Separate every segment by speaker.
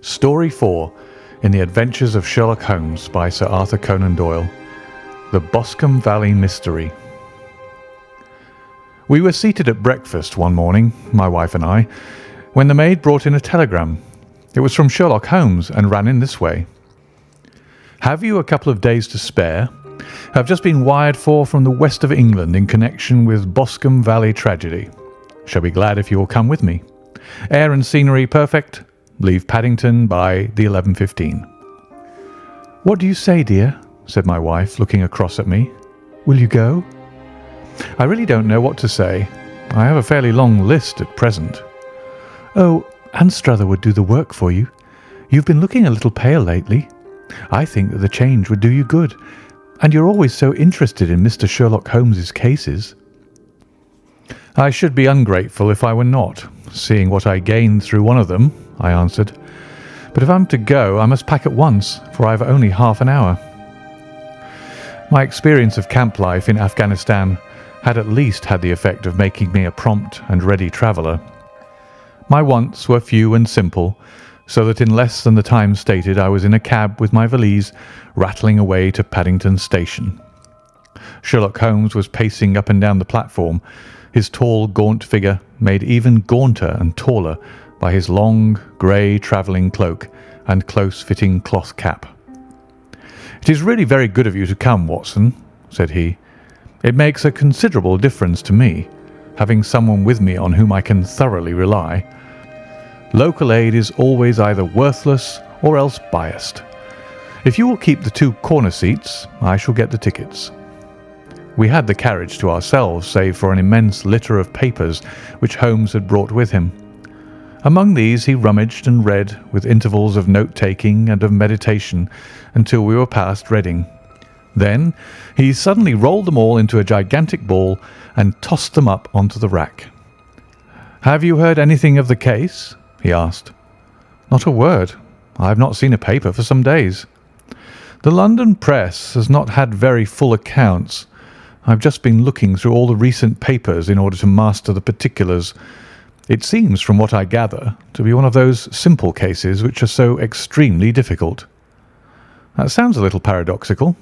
Speaker 1: Story 4 in the Adventures of Sherlock Holmes by Sir Arthur Conan Doyle. The Boscombe Valley Mystery. We were seated at breakfast one morning, my wife and I, when the maid brought in a telegram. It was from Sherlock Holmes and ran in this way. Have you a couple of days to spare? Have just been wired for from the west of England in connection with Boscombe Valley tragedy. Shall be glad if you will come with me. Air and scenery perfect. Leave Paddington by the 11:15. What do you say, dear? Said my wife, looking across at me. Will you go? I really don't know what to say. I have a fairly long list at present. Oh, Anstruther would do the work for you. You've been looking a little pale lately. I think that the change would do you good, and you're always so interested in Mr. Sherlock Holmes's cases. I should be ungrateful if I were not, seeing what I gained through one of them, I answered. But if I'm to go, I must pack at once, for I have only half an hour. My experience of camp life in Afghanistan had at least had the effect of making me a prompt and ready traveller. My wants were few and simple, so that in less than the time stated I was in a cab with my valise, rattling away to Paddington Station. Sherlock Holmes was pacing up and down the platform, his tall, gaunt figure made even gaunter and taller by his long, grey travelling cloak and close-fitting cloth cap. "It is really very good of you to come, Watson," said he. "It makes a considerable difference to me, having someone with me on whom I can thoroughly rely. Local aid is always either worthless or else biased. If you will keep the 2 corner seats, I shall get the tickets." We had the carriage to ourselves, save for an immense litter of papers which Holmes had brought with him. Among these he rummaged and read, with intervals of note-taking and of meditation, until we were past Reading. Then he suddenly rolled them all into a gigantic ball and tossed them up onto the rack. "Have you heard anything of the case?" he asked. "Not a word. I have not seen a paper for some days. The London press has not had very full accounts. I've just been looking through all the recent papers in order to master the particulars. It seems, from what I gather, to be one of those simple cases which are so extremely difficult." That sounds a little paradoxical,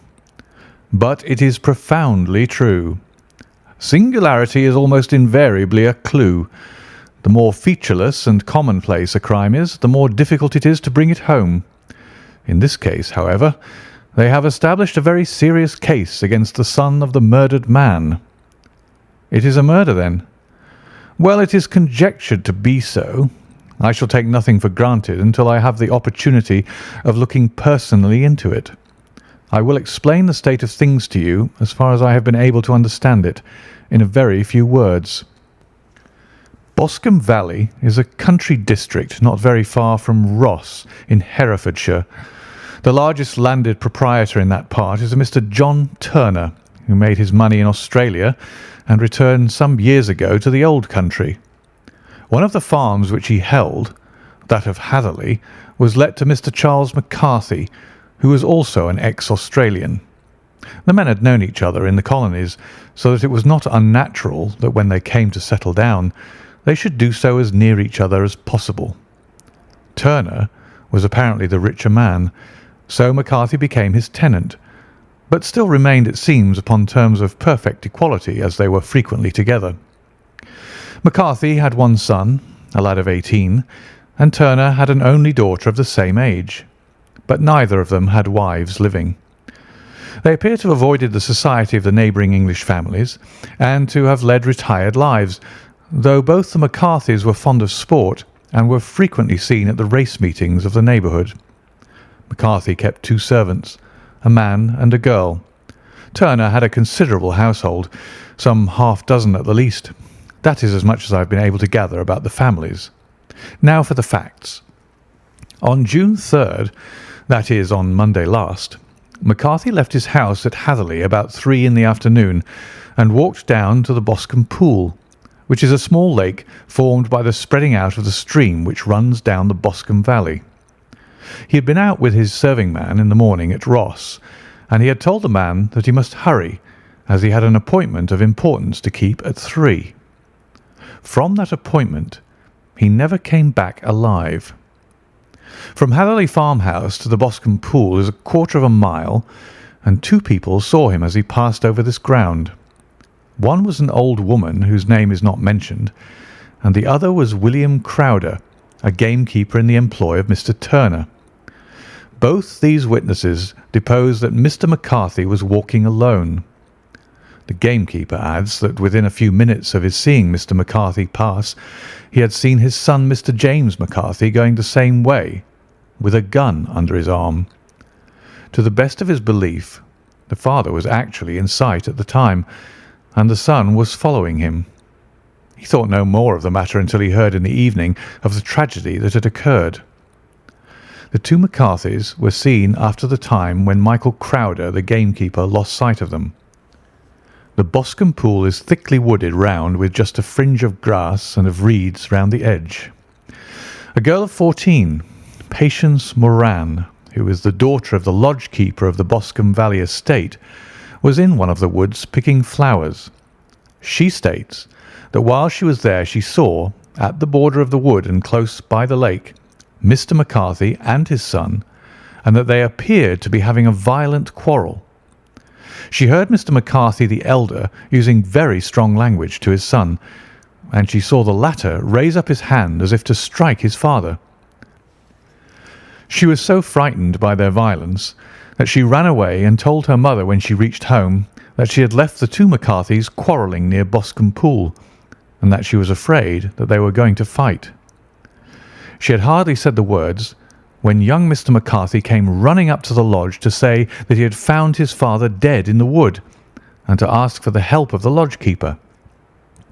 Speaker 1: but it is profoundly true. Singularity is almost invariably a clue. The more featureless and commonplace a crime is, the more difficult it is to bring it home. In this case, however, they have established a very serious case against the son of the murdered man. It is a murder, then? Well, it is conjectured to be so. I shall take nothing for granted until I have the opportunity of looking personally into it. I will explain the state of things to you, as far as I have been able to understand it, in a very few words. Boscombe Valley is a country district not very far from Ross in Herefordshire. The largest landed proprietor in that part is a Mr. John Turner, who made his money in Australia and returned some years ago to the old country. One of the farms which he held, that of Hatherley, was let to Mr. Charles McCarthy, who was also an ex-Australian. The men had known each other in the colonies, so that it was not unnatural that when they came to settle down, they should do so as near each other as possible. Turner was apparently the richer man, so McCarthy became his tenant, but still remained, it seems, upon terms of perfect equality, as they were frequently together. McCarthy had one son, a lad of 18, and Turner had an only daughter of the same age, but neither of them had wives living. They appear to have avoided the society of the neighbouring English families, and to have led retired lives, though both the McCarthys were fond of sport and were frequently seen at the race meetings of the neighbourhood. McCarthy kept 2 servants, a man and a girl. Turner had a considerable household, some half-dozen at the least. That is as much as I have been able to gather about the families. Now for the facts. On June 3rd, that is, on Monday last, McCarthy left his house at Hatherley about 3 in the afternoon and walked down to the Boscombe Pool, which is a small lake formed by the spreading out of the stream which runs down the Boscombe Valley. He had been out with his serving man in the morning at Ross, and he had told the man that he must hurry, as he had an appointment of importance to keep at 3. From that appointment he never came back alive. From Hatherley Farmhouse to the Boscombe Pool is a quarter of a mile, and 2 people saw him as he passed over this ground. One was an old woman whose name is not mentioned, and the other was William Crowder, a gamekeeper in the employ of Mr. Turner. Both these witnesses deposed that Mr. McCarthy was walking alone. The gamekeeper adds that within a few minutes of his seeing Mr. McCarthy pass, he had seen his son, Mr. James McCarthy, going the same way, with a gun under his arm. To the best of his belief, the father was actually in sight at the time, and the son was following him. He thought no more of the matter until he heard in the evening of the tragedy that had occurred. The 2 McCarthys were seen after the time when Michael Crowder, the gamekeeper, lost sight of them. The Boscombe Pool is thickly wooded round with just a fringe of grass and of reeds round the edge. A girl of 14, Patience Moran, who is the daughter of the lodge-keeper of the Boscombe Valley estate, was in one of the woods picking flowers. She states that while she was there she saw, at the border of the wood and close by the lake, Mr. McCarthy and his son, and that they appeared to be having a violent quarrel. She heard Mr. McCarthy the elder using very strong language to his son, and she saw the latter raise up his hand as if to strike his father. She was so frightened by their violence that she ran away and told her mother when she reached home that she had left the 2 McCarthys quarrelling near Boscombe Pool, and that she was afraid that they were going to fight. She had hardly said the words when young Mr. McCarthy came running up to the lodge to say that he had found his father dead in the wood, and to ask for the help of the lodge-keeper.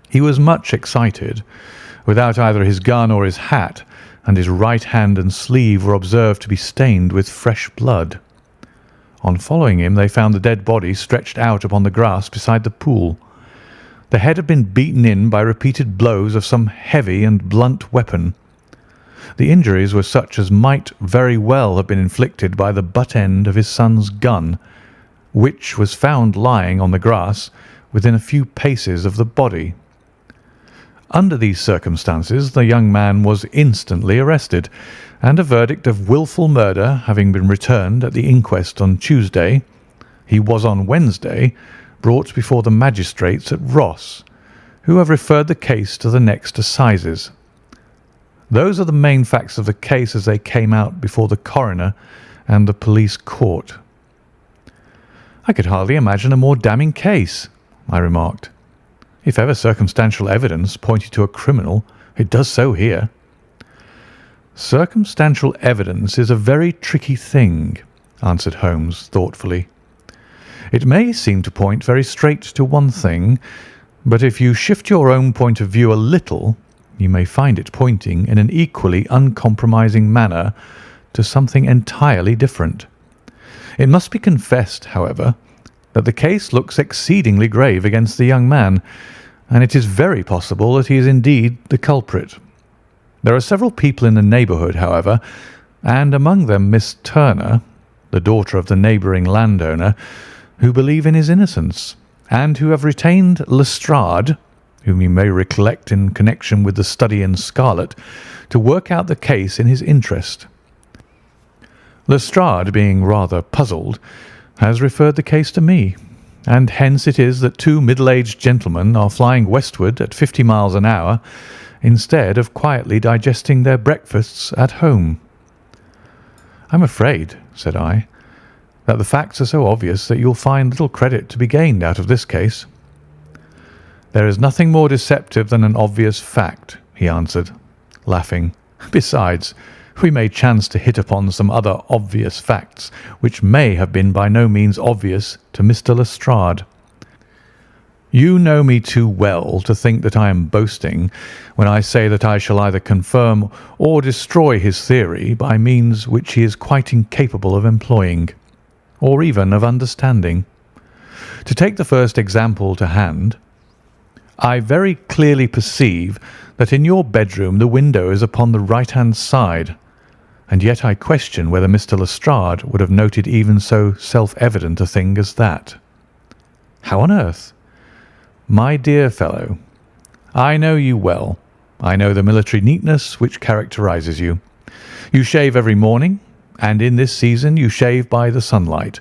Speaker 1: He was much excited, without either his gun or his hat, and his right hand and sleeve were observed to be stained with fresh blood. On following him, they found the dead body stretched out upon the grass beside the pool. The head had been beaten in by repeated blows of some heavy and blunt weapon. The injuries were such as might very well have been inflicted by the butt end of his son's gun, which was found lying on the grass within a few paces of the body. Under these circumstances, the young man was instantly arrested, and a verdict of wilful murder having been returned at the inquest on Tuesday, he was on Wednesday brought before the magistrates at Ross, who have referred the case to the next assizes. Those are the main facts of the case as they came out before the coroner and the police court. "I could hardly imagine a more damning case," I remarked. "If ever circumstantial evidence pointed to a criminal, it does so here." "Circumstantial evidence is a very tricky thing," answered Holmes thoughtfully. "It may seem to point very straight to one thing, but if you shift your own point of view a little, you may find it pointing in an equally uncompromising manner to something entirely different. It must be confessed, however, that the case looks exceedingly grave against the young man, and it is very possible that he is indeed the culprit. There are several people in the neighbourhood, however, and among them Miss Turner, the daughter of the neighbouring landowner, who believe in his innocence, and who have retained Lestrade, whom you may recollect in connection with the study in scarlet, to work out the case in his interest. Lestrade, being rather puzzled, has referred the case to me, and hence it is that 2 middle-aged gentlemen are flying westward at 50 miles an hour instead of quietly digesting their breakfasts at home." "I'm afraid," said I, "that the facts are so obvious that you'll find little credit to be gained out of this case." "There is nothing more deceptive than an obvious fact," he answered, laughing. "Besides, we may chance to hit upon some other obvious facts which may have been by no means obvious to Mr. Lestrade. You know me too well to think that I am boasting when I say that I shall either confirm or destroy his theory by means which he is quite incapable of employing, or even of understanding. To take the first example to hand, I very clearly perceive that in your bedroom the window is upon the right-hand side, and yet I question whether Mr. Lestrade would have noted even so self-evident a thing as that. How on earth? My dear fellow, I know you well. I know the military neatness which characterises you. You shave every morning, and in this season you shave by the sunlight.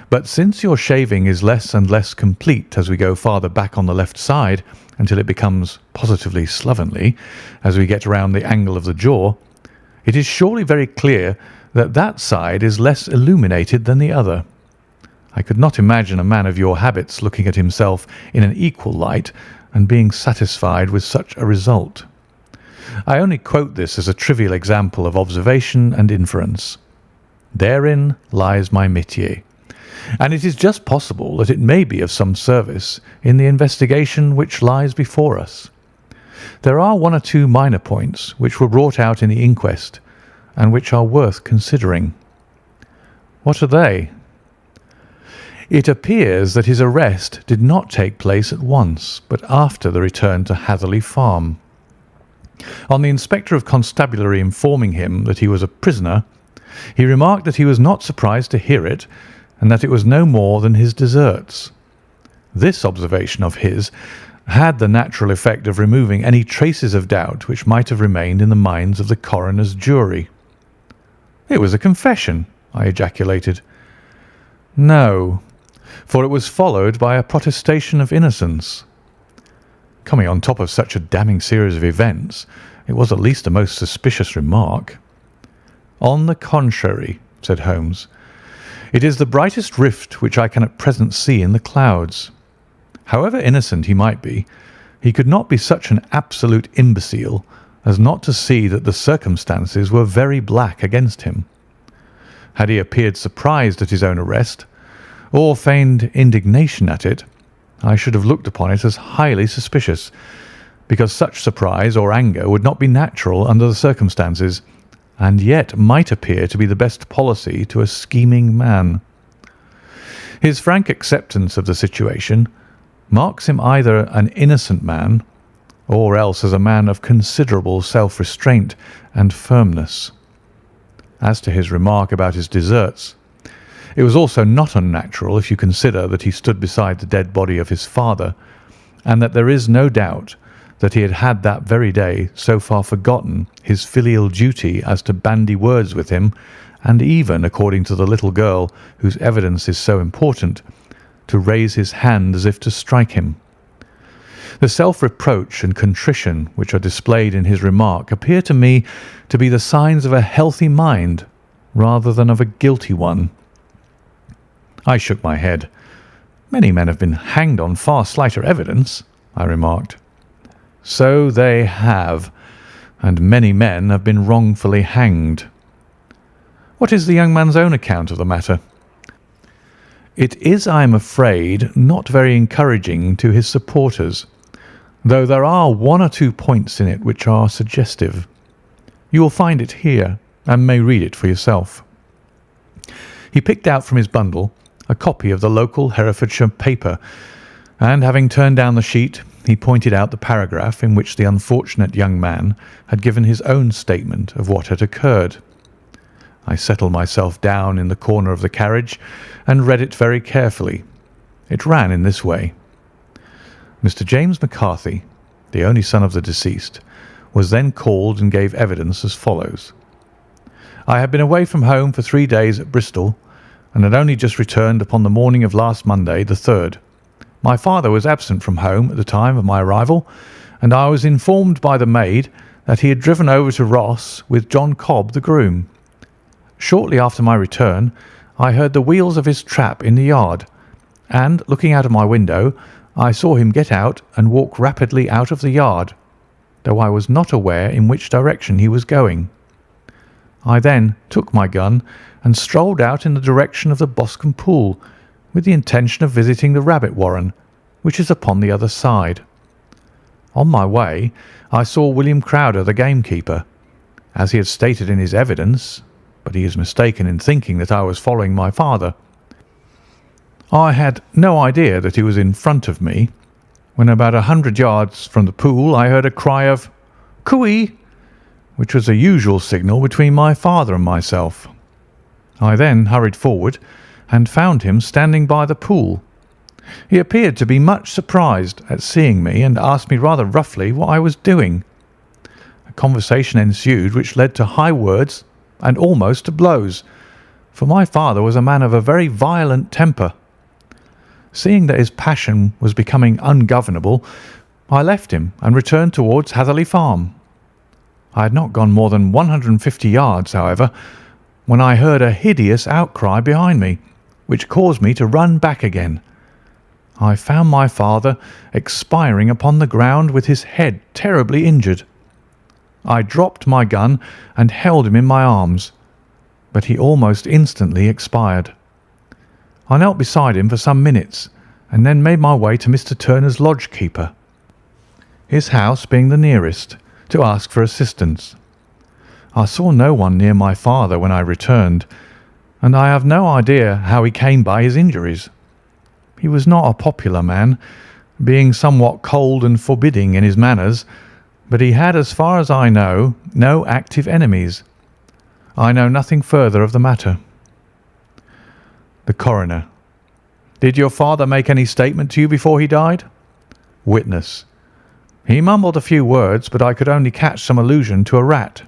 Speaker 1: But since your shaving is less and less complete as we go farther back on the left side, until it becomes positively slovenly as we get around the angle of the jaw, it is surely very clear that that side is less illuminated than the other. I could not imagine a man of your habits looking at himself in an equal light and being satisfied with such a result. I only quote this as a trivial example of observation and inference. Therein lies my métier, and it is just possible that it may be of some service in the investigation which lies before us. There are one or two minor points which were brought out in the inquest, and which are worth considering. What are they? It appears that his arrest did not take place at once, but after the return to Hatherley Farm. On the Inspector of Constabulary informing him that he was a prisoner, he remarked that he was not surprised to hear it, and that it was no more than his deserts. This observation of his had the natural effect of removing any traces of doubt which might have remained in the minds of the coroner's jury. "It was a confession," I ejaculated. "No, for it was followed by a protestation of innocence." Coming on top of such a damning series of events, it was at least a most suspicious remark. "On the contrary," said Holmes, "it is the brightest rift which I can at present see in the clouds. However innocent he might be, he could not be such an absolute imbecile as not to see that the circumstances were very black against him. Had he appeared surprised at his own arrest, or feigned indignation at it, I should have looked upon it as highly suspicious, because such surprise or anger would not be natural under the circumstances, and yet might appear to be the best policy to a scheming man. His frank acceptance of the situation marks him either an innocent man, or else as a man of considerable self-restraint and firmness. As to his remark about his deserts, it was also not unnatural if you consider that he stood beside the dead body of his father, and that there is no doubt that he had that very day so far forgotten his filial duty as to bandy words with him, and even, according to the little girl whose evidence is so important, to raise his hand as if to strike him. The self-reproach and contrition which are displayed in his remark appear to me to be the signs of a healthy mind rather than of a guilty one. I shook my head. "Many men have been hanged on far slighter evidence," I remarked. "So they have, and many men have been wrongfully hanged." "What is the young man's own account of the matter?" "It is, I am afraid, not very encouraging to his supporters, though there are one or two points in it which are suggestive. You will find it here, and may read it for yourself." He picked out from his bundle a copy of the local Herefordshire paper, and having turned down the sheet, he pointed out the paragraph in which the unfortunate young man had given his own statement of what had occurred. I settled myself down in the corner of the carriage and read it very carefully. It ran in this way: Mr. James McCarthy, the only son of the deceased, was then called and gave evidence as follows. "I had been away from home for 3 days at Bristol, and had only just returned upon the morning of last Monday, the 3rd. My father was absent from home at the time of my arrival, and I was informed by the maid that he had driven over to Ross with John Cobb, the groom. Shortly after my return, I heard the wheels of his trap in the yard, and, looking out of my window, I saw him get out and walk rapidly out of the yard, though I was not aware in which direction he was going. I then took my gun and strolled out in the direction of the Boscombe Pool, with the intention of visiting the rabbit warren, which is upon the other side. On my way, I saw William Crowder, the gamekeeper, as he had stated in his evidence, but he is mistaken in thinking that I was following my father. I had no idea that he was in front of me. When about 100 yards from the pool, I heard a cry of 'Cooey!' which was a usual signal between my father and myself. I then hurried forward and found him standing by the pool. He appeared to be much surprised at seeing me and asked me rather roughly what I was doing. conversation ensued which led to high words and almost to blows, for my father was a man of a very violent temper. Seeing that his passion was becoming ungovernable, I left him and returned towards Hatherley Farm. I had not gone more than 150 yards, however, when I heard a hideous outcry behind me, which caused me to run back again. I found my father expiring upon the ground with his head terribly injured. I dropped my gun and held him in my arms, but he almost instantly expired. I knelt beside him for some minutes and then made my way to Mr. Turner's lodge-keeper, his house being the nearest, to ask for assistance. I saw no one near my father when I returned, and I have no idea how he came by his injuries. He was not a popular man, being somewhat cold and forbidding in his manners, but he had, as far as I know, no active enemies. I know nothing further of the matter. The Coroner: Did your father make any statement to you before he died? Witness: He mumbled a few words, but I could only catch some allusion to a rat.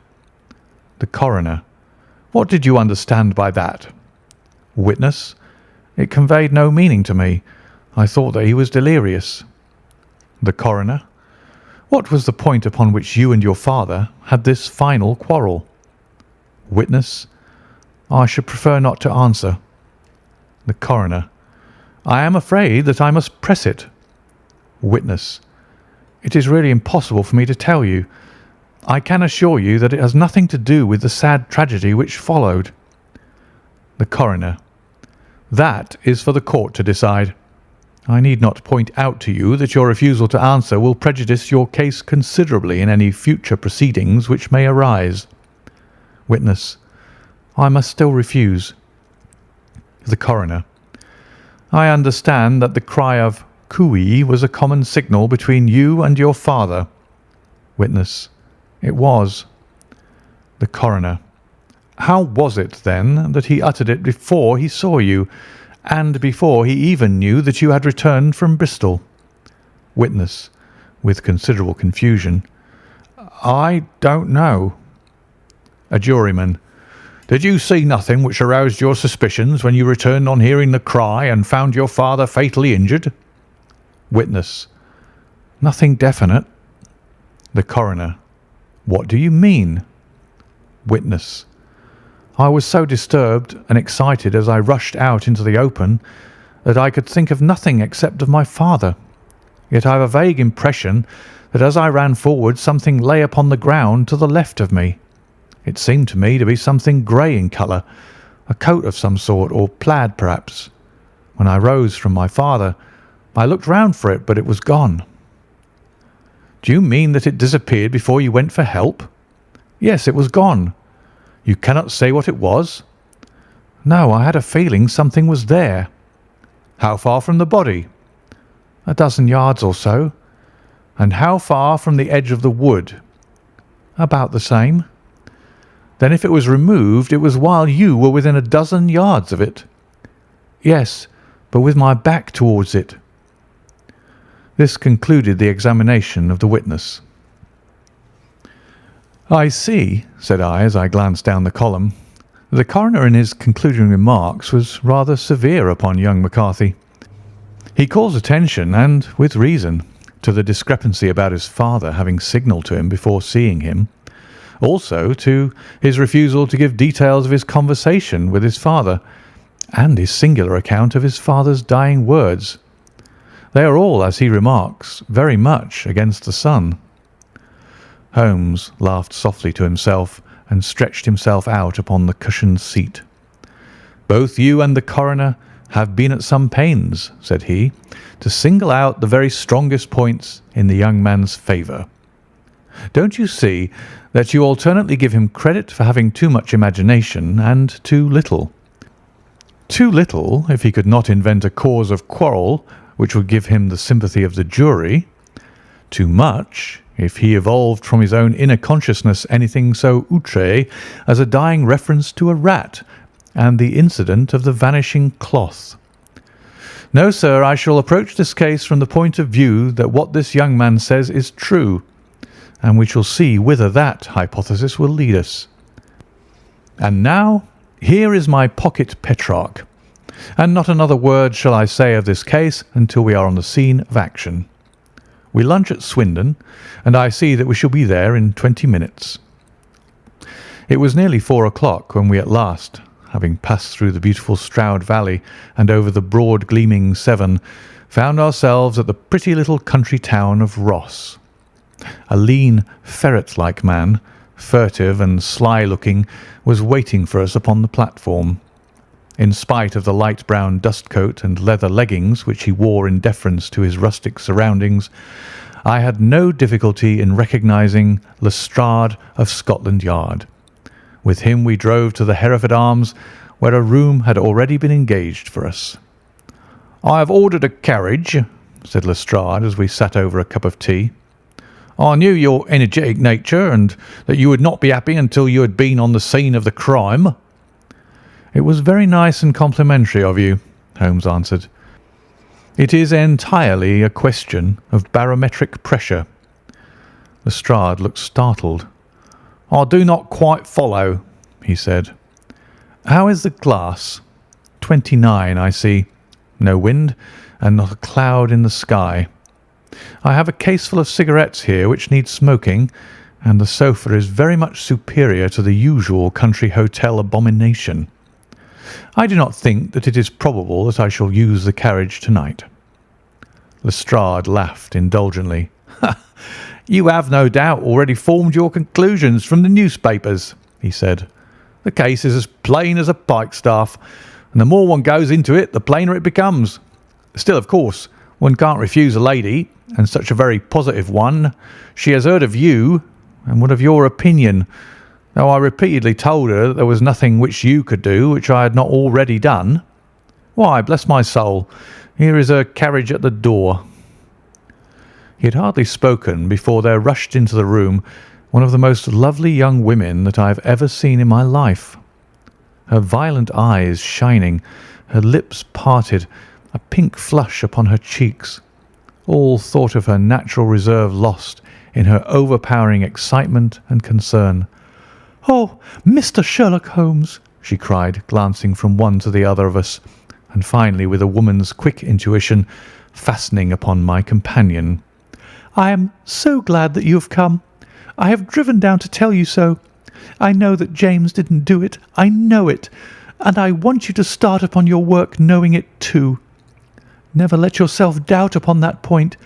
Speaker 1: The Coroner: What did you understand by that? Witness: It conveyed no meaning to me. I thought that he was delirious. The Coroner: What was the point upon which you and your father had this final quarrel? Witness: I should prefer not to answer. The Coroner: I am afraid that I must press it. Witness: It is really impossible for me to tell you. I can assure you that it has nothing to do with the sad tragedy which followed. The Coroner: That is for the court to decide. I need not point out to you that your refusal to answer will prejudice your case considerably in any future proceedings which may arise. Witness: I must still refuse. The Coroner: I understand that the cry of "Cooey" was a common signal between you and your father. Witness: It was. The Coroner: How was it, then, that he uttered it before he saw you, and before he even knew that you had returned from Bristol? Witness, with considerable confusion: I don't know. A Juryman: Did you see nothing which aroused your suspicions when you returned on hearing the cry and found your father fatally injured? Witness: Nothing definite. The Coroner: What do you mean? Witness: I was so disturbed and excited as I rushed out into the open that I could think of nothing except of my father. Yet I have a vague impression that as I ran forward something lay upon the ground to the left of me. It seemed to me to be something grey in colour, a coat of some sort, or plaid perhaps. When I rose from my father, I looked round for it, but it was gone. Do you mean that it disappeared before you went for help? Yes, it was gone. You cannot say what it was? No, I had a feeling something was there. How far from the body? 12 yards or so. And how far from the edge of the wood? About the same. Then if it was removed, it was while you were within 12 yards of it? Yes, but with my back towards it. This concluded the examination of the witness. I see, said I as I glanced down the column. The coroner in his concluding remarks was rather severe upon young McCarthy. He calls attention, and with reason, to the discrepancy about his father having signalled to him before seeing him, also to his refusal to give details of his conversation with his father, and his singular account of his father's dying words. They are all, as he remarks, very much against the son. Holmes laughed softly to himself and stretched himself out upon the cushioned seat. "Both you and the coroner have been at some pains," said he, "to single out the very strongest points in the young man's favour. Don't you see that you alternately give him credit for having too much imagination and too little? Too little if he could not invent a cause of quarrel which would give him the sympathy of the jury. Too much if he evolved from his own inner consciousness anything so outré as a dying reference to a rat and the incident of the vanishing cloth. No, sir, I shall approach this case from the point of view that what this young man says is true, and we shall see whither that hypothesis will lead us. And now, here is my pocket Petrarch, and not another word shall I say of this case until we are on the scene of action. We lunch at Swindon, and I see that we shall be there in 20 minutes. It was nearly 4 o'clock when we at last, having passed through the beautiful Stroud Valley and over the broad gleaming Severn, found ourselves at the pretty little country town of Ross. A lean, ferret-like man, furtive and sly-looking, was waiting for us upon the platform. In spite of the light brown dust coat and leather leggings which he wore in deference to his rustic surroundings, I had no difficulty in recognising Lestrade of Scotland Yard. With him we drove to the Hereford Arms, where a room had already been engaged for us. "I have ordered a carriage," said Lestrade as we sat over a cup of tea. "I knew your energetic nature, and that you would not be happy until you had been on the scene of the crime." "It was very nice and complimentary of you," Holmes answered. "It is entirely a question of barometric pressure." Lestrade looked startled. "I do not quite follow," he said. "How is the glass?" 29, I see. No wind, and not a cloud in the sky. I have a case full of cigarettes here which need smoking, and the sofa is very much superior to the usual country hotel abomination. I do not think that it is probable that I shall use the carriage tonight." Lestrade laughed indulgently. "You have no doubt already formed your conclusions from the newspapers," he said. "The case is as plain as a pikestaff, and the more one goes into it, the plainer it becomes. Still, of course, one can't refuse a lady, and such a very positive one. She has heard of you, and what of your opinion, though I repeatedly told her that there was nothing which you could do which I had not already done. Why, bless my soul, here is her carriage at the door." He had hardly spoken before there rushed into the room one of the most lovely young women that I have ever seen in my life. Her violet eyes shining, her lips parted, a pink flush upon her cheeks, all thought of her natural reserve lost in her overpowering excitement and concern. "Oh, Mr. Sherlock Holmes!" she cried, glancing from one to the other of us, and finally, with a woman's quick intuition, fastening upon my companion. "I am so glad that you have come. I have driven down to tell you so. I know that James didn't do it. I know it. And I want you to start upon your work knowing it too. Never let yourself doubt upon that point.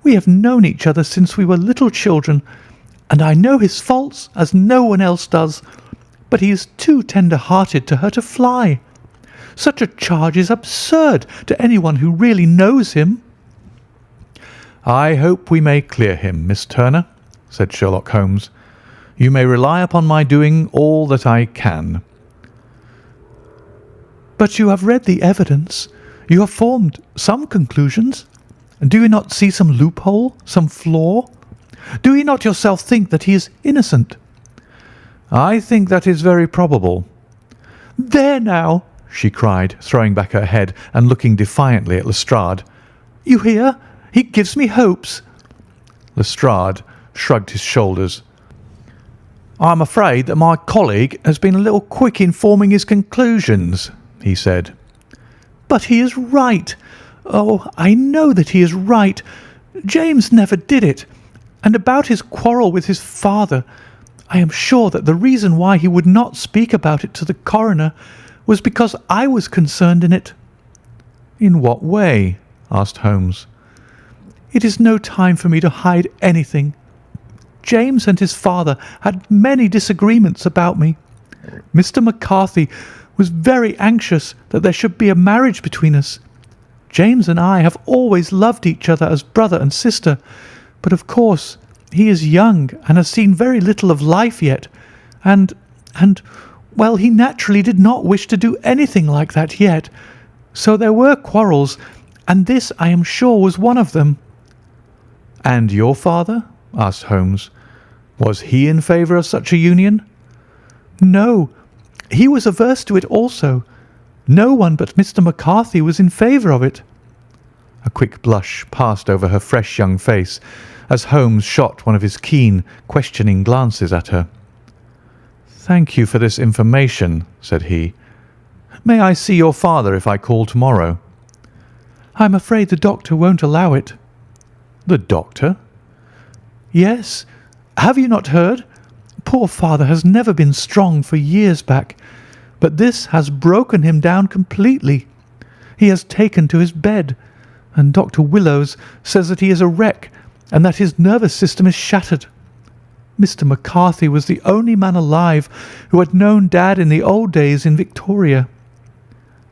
Speaker 1: We have known each other since we were little children, and I know his faults as no one else does, but he is too tender-hearted to hurt a fly. Such a charge is absurd to anyone who really knows him." "I hope we may clear him, Miss Turner," said Sherlock Holmes. "You may rely upon my doing all that I can." "But you have read the evidence. You have formed some conclusions. Do you not see some loophole, some flaw? Do you not yourself think that he is innocent?" "I think that is very probable." "There now!" she cried, throwing back her head and looking defiantly at Lestrade. "You hear? He gives me hopes." Lestrade shrugged his shoulders. "I am afraid that my colleague has been a little quick in forming his conclusions," he said. "But he is right. Oh, I know that he is right. James never did it. And about his quarrel with his father, I am sure that the reason why he would not speak about it to the coroner was because I was concerned in it." "In what way?" asked Holmes. "It is no time for me to hide anything. James and his father had many disagreements about me. Mr. McCarthy was very anxious that there should be a marriage between us. James and I have always loved each other as brother and sister, but of course he is young and has seen very little of life yet, and, well, he naturally did not wish to do anything like that yet. So there were quarrels, and this, I am sure, was one of them." "And your father?" asked Holmes. "Was he in favour of such a union?" "No, he was averse to it also. No one but Mr. McCarthy was in favour of it." A quick blush passed over her fresh young face, as Holmes shot one of his keen, questioning glances at her. "Thank you for this information," said he. "May I see your father if I call tomorrow?" "I'm afraid the doctor won't allow it." "The doctor?" "Yes. Have you not heard? Poor father has never been strong for years back, but this has broken him down completely. He has taken to his bed, and Dr. Willows says that he is a wreck and that his nervous system is shattered. Mr. McCarthy was the only man alive who had known Dad in the old days in Victoria."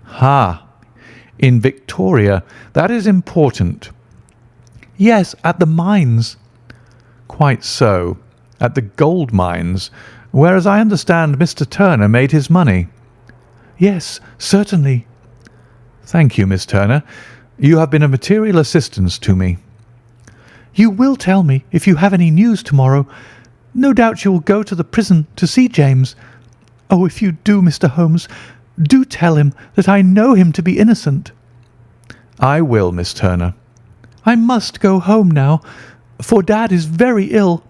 Speaker 1: "Ha! In Victoria. That is important." "Yes, at the mines." "Quite so. At the gold mines, where, as I understand, Mr. Turner made his money." "Yes, certainly." "Thank you, Miss Turner. You have been of material assistance to me." "You will tell me if you have any news tomorrow. No doubt you will go to the prison to see James. Oh, if you do, Mr. Holmes, do tell him that I know him to be innocent." "I will, Miss Turner." "I must go home now, for Dad is very ill,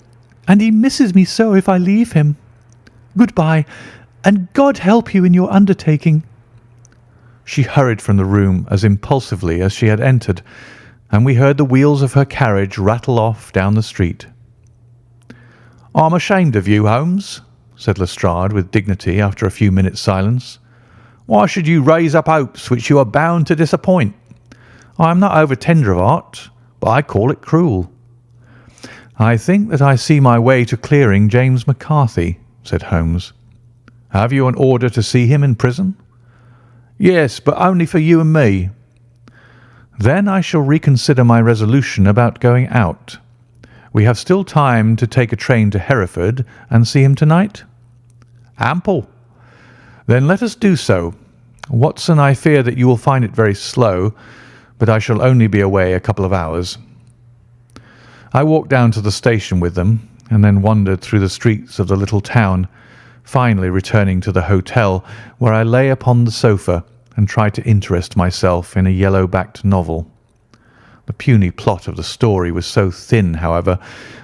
Speaker 1: and he misses me so if I leave him. Goodbye, and God help you in your undertaking." She hurried from the room as impulsively as she had entered, and we heard the wheels of her carriage rattle off down the street. "I'm ashamed of you, Holmes," said Lestrade with dignity after a few minutes' silence. "Why should you raise up hopes which you are bound to disappoint? I am not over tender of heart, but I call it cruel." "I think that I see my way to clearing James McCarthy," said Holmes. "Have you an order to see him in prison?" "Yes, but only for you and me." "Then I shall reconsider my resolution about going out. We have still time to take a train to Hereford and see him tonight?" "Ample." "Then let us do so. Watson, I fear that you will find it very slow, but I shall only be away a couple of hours." I walked down to the station with them, and then wandered through the streets of the little town, finally returning to the hotel, where I lay upon the sofa and tried to interest myself in a yellow-backed novel. The puny plot of the story was so thin, however,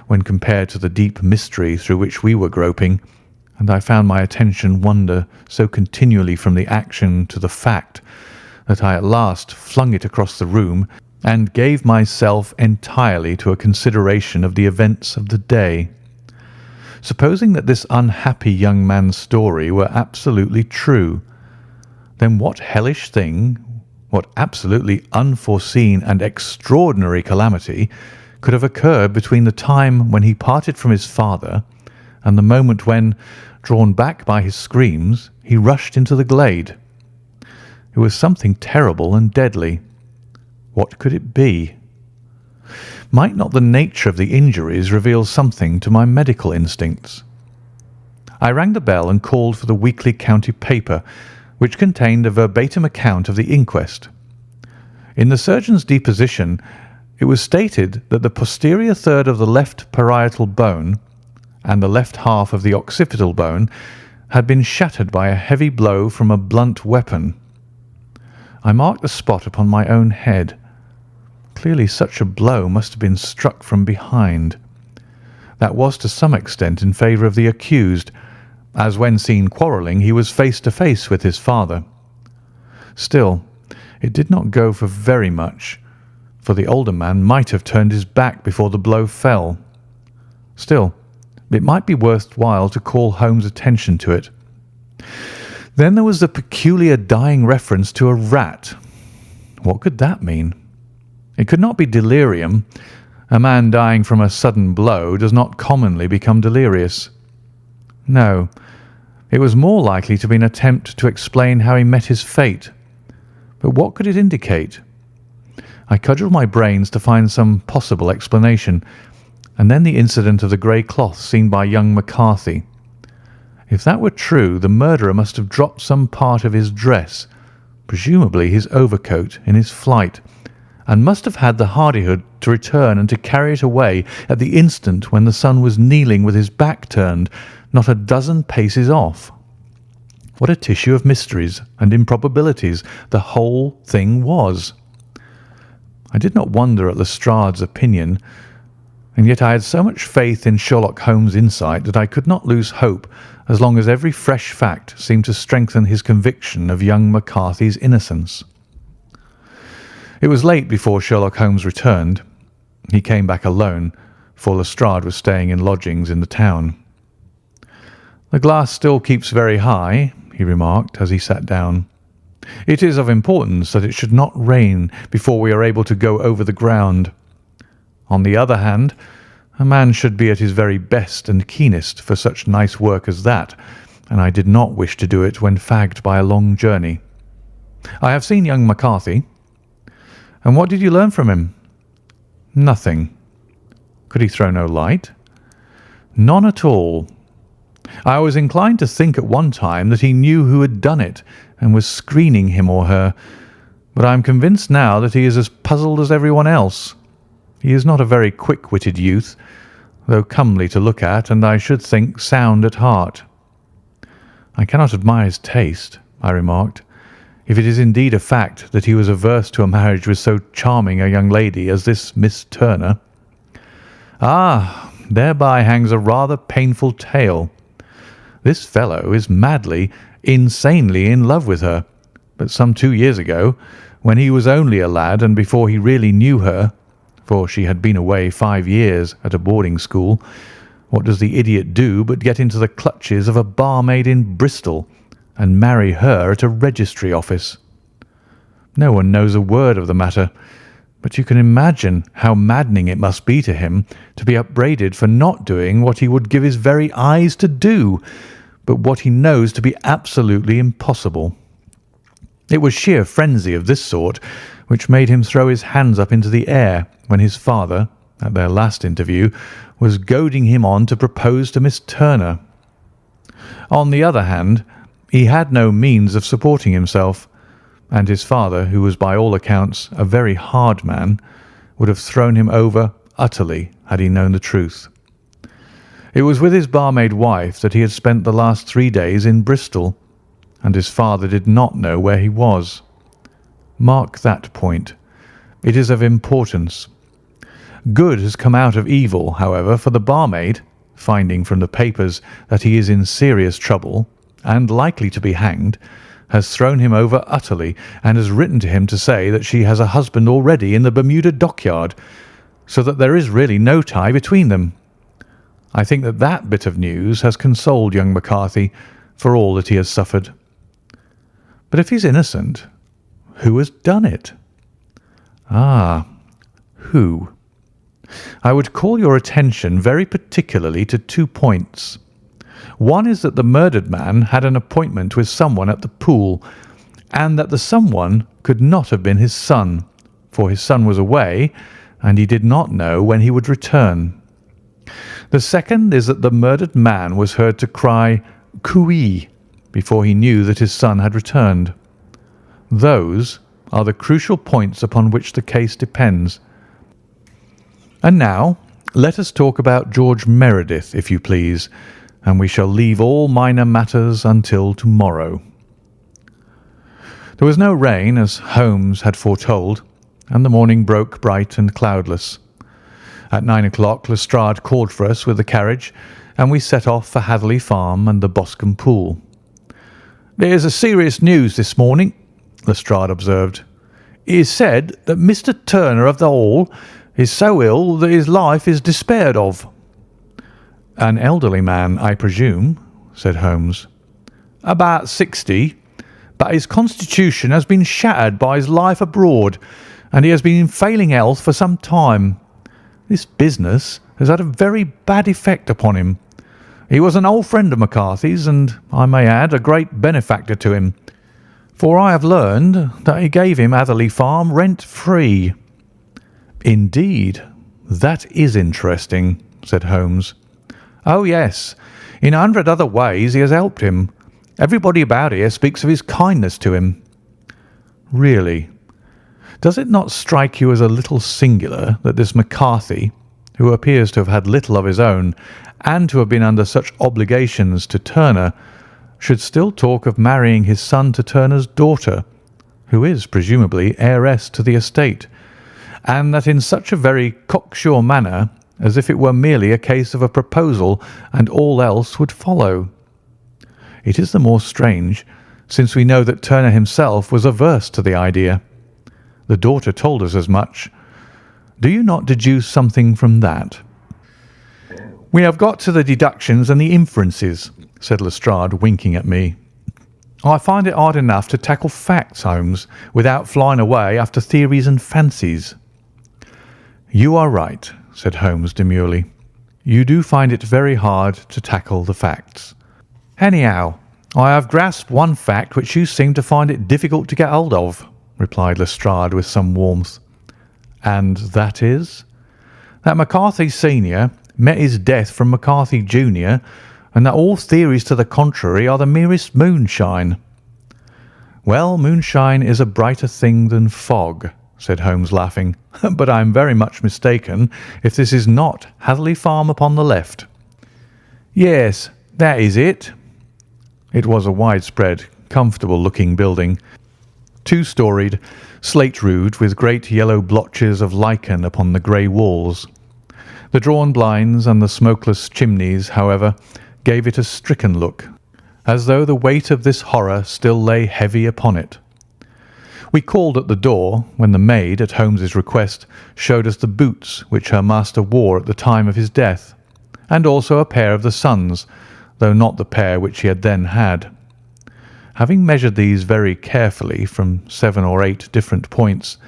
Speaker 1: when compared to the deep mystery through which we were groping, and I found my attention wander so continually from the action to the fact that I at last flung it across the room and gave myself entirely to a consideration of the events of the day. Supposing that this unhappy young man's story were absolutely true, then what hellish thing, what absolutely unforeseen and extraordinary calamity could have occurred between the time when he parted from his father and the moment when, drawn back by his screams, he rushed into the glade? It was something terrible and deadly. What could it be? Might not the nature of the injuries reveal something to my medical instincts? I rang the bell and called for the weekly county paper, which contained a verbatim account of the inquest. In the surgeon's deposition, it was stated that the posterior third of the left parietal bone and the left half of the occipital bone had been shattered by a heavy blow from a blunt weapon. I marked the spot upon my own head. Clearly such a blow must have been struck from behind. That was to some extent in favour of the accused, as when seen quarrelling he was face to face with his father. Still, it did not go for very much, for the older man might have turned his back before the blow fell. Still, it might be worthwhile to call Holmes' attention to it. Then there was the peculiar dying reference to a rat. What could that mean? It could not be delirium. A man dying from a sudden blow does not commonly become delirious. No, it was more likely to be an attempt to explain how he met his fate. But what could it indicate? I cudgelled my brains to find some possible explanation, and then the incident of the grey cloth seen by young McCarthy. If that were true, the murderer must have dropped some part of his dress, presumably his overcoat, in his flight, and must have had the hardihood to return and to carry it away at the instant when the son was kneeling with his back turned, not a dozen paces off. What a tissue of mysteries and improbabilities the whole thing was! I did not wonder at Lestrade's opinion. and yet I had so much faith in Sherlock Holmes' insight that I could not lose hope as long as every fresh fact seemed to strengthen his conviction of young McCarthy's innocence. It was late before Sherlock Holmes returned. He came back alone, for Lestrade was staying in lodgings in the town. "The glass still keeps very high," he remarked as he sat down. "It is of importance that it should not rain before we are able to go over the ground. On the other hand, a man should be at his very best and keenest for such nice work as that, and I did not wish to do it when fagged by a long journey. I have seen young McCarthy." "And what did you learn from him?" "Nothing." "Could he throw no light?" "None at all. I was inclined to think at one time that he knew who had done it and was screening him or her, but I am convinced now that he is as puzzled as everyone else. He is not a very quick-witted youth, though comely to look at, and I should think sound at heart." "I cannot admire his taste," I remarked, "if it is indeed a fact that he was averse to a marriage with so charming a young lady as this Miss Turner." "Ah, thereby hangs a rather painful tale. This fellow is madly, insanely in love with her, but some 2 years ago, when he was only a lad and before he really knew her, for she had been away 5 years at a boarding school, what does the idiot do but get into the clutches of a barmaid in Bristol and marry her at a registry office? No one knows a word of the matter, but you can imagine how maddening it must be to him to be upbraided for not doing what he would give his very eyes to do, but what he knows to be absolutely impossible. It was sheer frenzy of this sort which made him throw his hands up into the air when his father, at their last interview, was goading him on to propose to Miss Turner. On the other hand, he had no means of supporting himself, and his father, who was by all accounts a very hard man, would have thrown him over utterly had he known the truth. It was with his barmaid wife that he had spent the last 3 days in Bristol, and his father did not know where he was. Mark that point. It is of importance. Good has come out of evil, however, for the barmaid, finding from the papers that he is in serious trouble and likely to be hanged, has thrown him over utterly and has written to him to say that she has a husband already in the Bermuda dockyard, so that there is really no tie between them. I think that that bit of news has consoled young McCarthy for all that he has suffered. But if he's innocent, who has done it? Ah, who? I would call your attention very particularly to 2 points. One is that the murdered man had an appointment with someone at the pool, and that the someone could not have been his son, for his son was away, and he did not know when he would return. The second is that the murdered man was heard to cry "Cooee" before he knew that his son had returned. Those are the crucial points upon which the case depends. And now let us talk about George Meredith, if you please, and we shall leave all minor matters until tomorrow. There was no rain, as Holmes had foretold, and the morning broke bright and cloudless. At 9 o'clock Lestrade called for us with the carriage, and we set off for Hatherley Farm and the Boscombe Pool. "There's a serious news this morning," Lestrade observed. "It is said that Mr. Turner of the Hall is so ill that his life is despaired of." "An elderly man, I presume," said Holmes. "About 60, but his constitution has been shattered by his life abroad, and he has been in failing health for some time. This business has had a very bad effect upon him. He was an old friend of McCarthy's, and, I may add, a great benefactor to him, for I have learned that he gave him Hatherley Farm rent-free." "Indeed, that is interesting," said Holmes. "Oh, yes. In 100 other ways he has helped him. Everybody about here speaks of his kindness to him." "Really? Does it not strike you as a little singular that this McCarthy, who appears to have had little of his own and to have been under such obligations to Turner, should still talk of marrying his son to Turner's daughter, who is presumably heiress to the estate, and that in such a very cocksure manner as if it were merely a case of a proposal and all else would follow. It is the more strange, since we know that Turner himself was averse to the idea. The daughter told us as much. Do you not deduce something from that?" "We have got to the deductions and the inferences," said Lestrade, winking at me. "I find it hard enough to tackle facts, Holmes, without flying away after theories and fancies." "You are right," said Holmes demurely. "You do find it very hard to tackle the facts. Anyhow, I have grasped one fact which you seem to find it difficult to get hold of," replied Lestrade with some warmth. "And that is?" "That McCarthy Senior met his death from McCarthy Junior, and that all theories to the contrary are the merest moonshine." "Well, moonshine is a brighter thing than fog," said Holmes, laughing. "But I am very much mistaken if this is not Hatherley Farm upon the left." "Yes, that is it." It was a widespread, comfortable-looking building, two-storied, slate-roofed, with great yellow blotches of lichen upon the grey walls. The drawn blinds and the smokeless chimneys, however, gave it a stricken look, as though the weight of this horror still lay heavy upon it. We called at the door, when the maid, at Holmes's request, showed us the boots which her master wore at the time of his death, and also a pair of the son's, though not the pair which he had then had. Having measured these very carefully from 7 or 8 different points,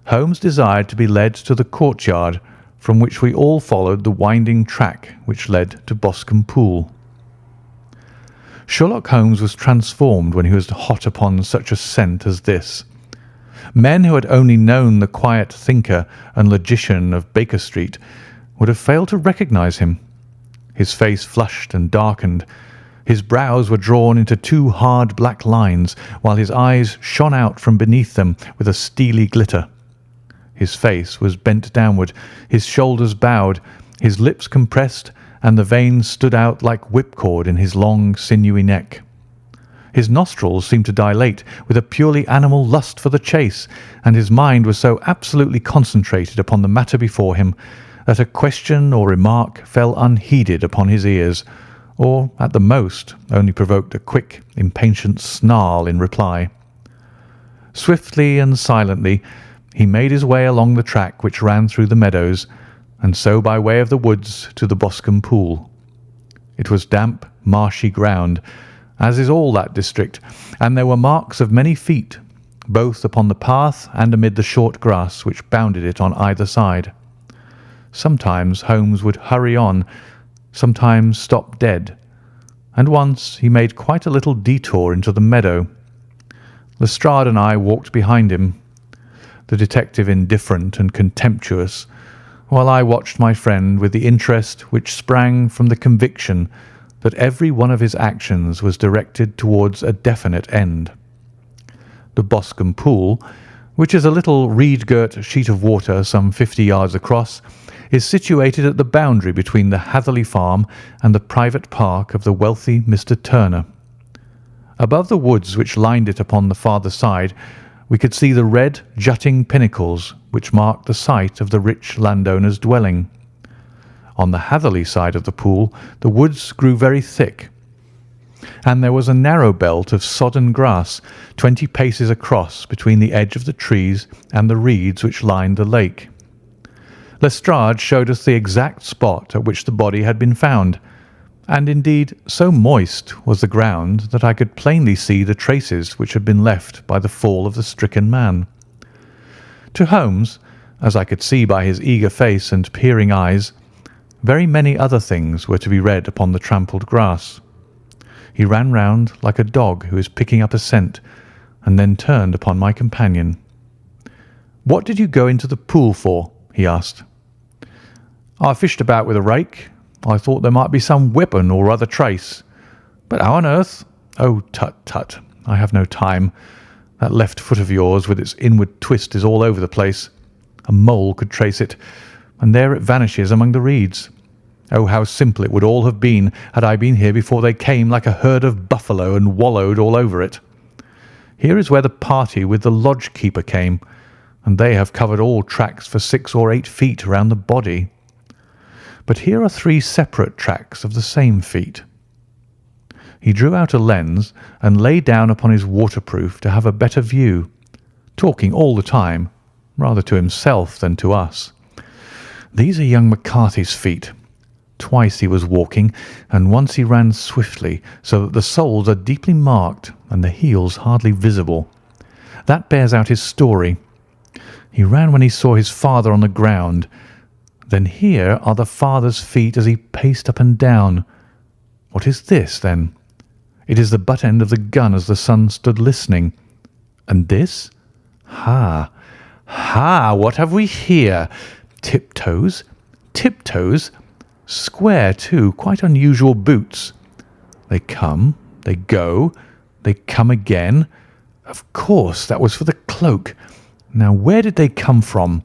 Speaker 1: Holmes desired to be led to the courtyard, from which we all followed the winding track which led to Boscombe Pool. Sherlock Holmes was transformed when he was hot upon such a scent as this. Men who had only known the quiet thinker and logician of Baker Street would have failed to recognise him. His face flushed and darkened. His brows were drawn into 2 hard black lines, while his eyes shone out from beneath them with a steely glitter. His face was bent downward, his shoulders bowed, his lips compressed, and the veins stood out like whipcord in his long, sinewy neck. His nostrils seemed to dilate with a purely animal lust for the chase, and his mind was so absolutely concentrated upon the matter before him that a question or remark fell unheeded upon his ears, or, at the most, only provoked a quick, impatient snarl in reply. Swiftly and silently he made his way along the track which ran through the meadows, and so by way of the woods to the Boscombe Pool. It was damp, marshy ground, as is all that district, and there were marks of many feet, both upon the path and amid the short grass which bounded it on either side. Sometimes Holmes would hurry on, sometimes stop dead, and once he made quite a little detour into the meadow. Lestrade and I walked behind him, the detective indifferent and contemptuous, while I watched my friend with the interest which sprang from the conviction that every one of his actions was directed towards a definite end. The Boscombe Pool, which is a little reed-girt sheet of water some 50 yards across, is situated at the boundary between the Hatherley Farm and the private park of the wealthy Mr. Turner. Above the woods which lined it upon the farther side, we could see the red, jutting pinnacles which marked the site of the rich landowner's dwelling. On the Hatherley side of the pool the woods grew very thick, and there was a narrow belt of sodden grass 20 paces across between the edge of the trees and the reeds which lined the lake. Lestrade showed us the exact spot at which the body had been found, and indeed so moist was the ground that I could plainly see the traces which had been left by the fall of the stricken man. To Holmes, as I could see by his eager face and peering eyes, very many other things were to be read upon the trampled grass. He ran round like a dog who is picking up a scent, and then turned upon my companion. "What did you go into the pool for?" he asked. "I fished about with a rake. I thought there might be some weapon or other trace. But how on earth—" "Oh, tut, tut! I have no time. That left foot of yours with its inward twist is all over the place. A mole could trace it, and there it vanishes among the reeds. Oh, how simple it would all have been had I been here before they came like a herd of buffalo and wallowed all over it. Here is where the party with the lodge-keeper came, and they have covered all tracks for 6 or 8 feet round the body. but here are 3 separate tracks of the same feet." He drew out a lens and lay down upon his waterproof to have a better view, talking all the time, rather to himself than to us. "These are young McCarthy's feet. Twice he was walking, and once he ran swiftly, so that the soles are deeply marked and the heels hardly visible. That bears out his story. He ran when he saw his father on the ground. Then here are the father's feet as he paced up and down. What is this, then? It is the butt end of the gun as the son stood listening. And this? Ha! Ha! What have we here? Tiptoes? Tiptoes? Square, too, quite unusual boots. They come, they go, they come again. Of course, that was for the cloak. Now, where did they come from?"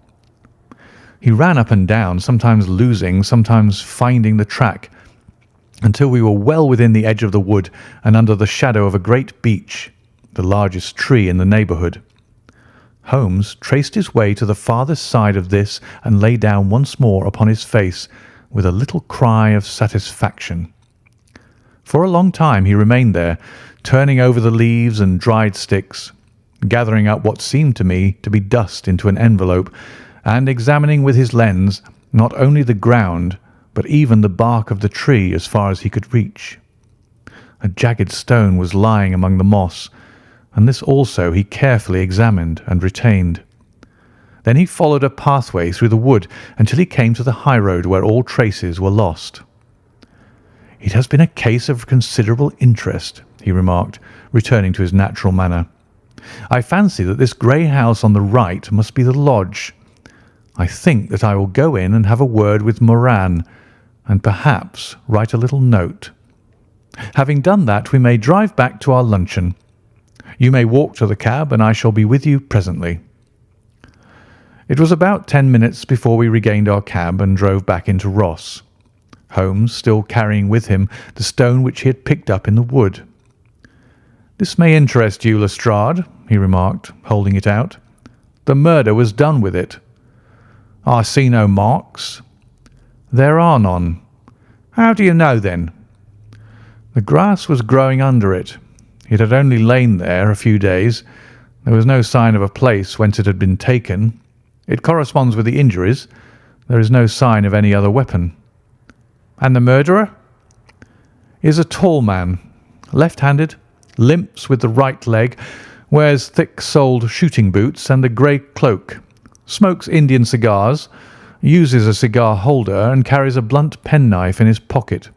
Speaker 1: He ran up and down, sometimes losing, sometimes finding the track, until we were well within the edge of the wood and under the shadow of a great beech, the largest tree in the neighbourhood. Holmes traced his way to the farthest side of this and lay down once more upon his face with a little cry of satisfaction. For a long time he remained there, turning over the leaves and dried sticks, gathering up what seemed to me to be dust into an envelope, and examining with his lens not only the ground but even the bark of the tree as far as he could reach. A jagged stone was lying among the moss, and this also he carefully examined and retained. Then he followed a pathway through the wood until he came to the high road where all traces were lost. "It has been a case of considerable interest," he remarked, returning to his natural manner. "I fancy that this grey house on the right must be the lodge. I think that I will go in and have a word with Moran, and perhaps write a little note. Having done that, we may drive back to our luncheon. You may walk to the cab, and I shall be with you presently." It was about 10 minutes before we regained our cab and drove back into Ross, Holmes still carrying with him the stone which he had picked up in the wood. "This may interest you, Lestrade," he remarked, holding it out. "The murder was done with it." "I see no marks." "There are none." "How do you know, then?" "The grass was growing under it. It had only lain there a few days. There was no sign of a place whence it had been taken. It corresponds with the injuries. There is no sign of any other weapon." "And the murderer?" "Is a tall man, left-handed, limps with the right leg, wears thick-soled shooting boots and a grey cloak, smokes Indian cigars, uses a cigar holder, and carries a blunt penknife in his pocket.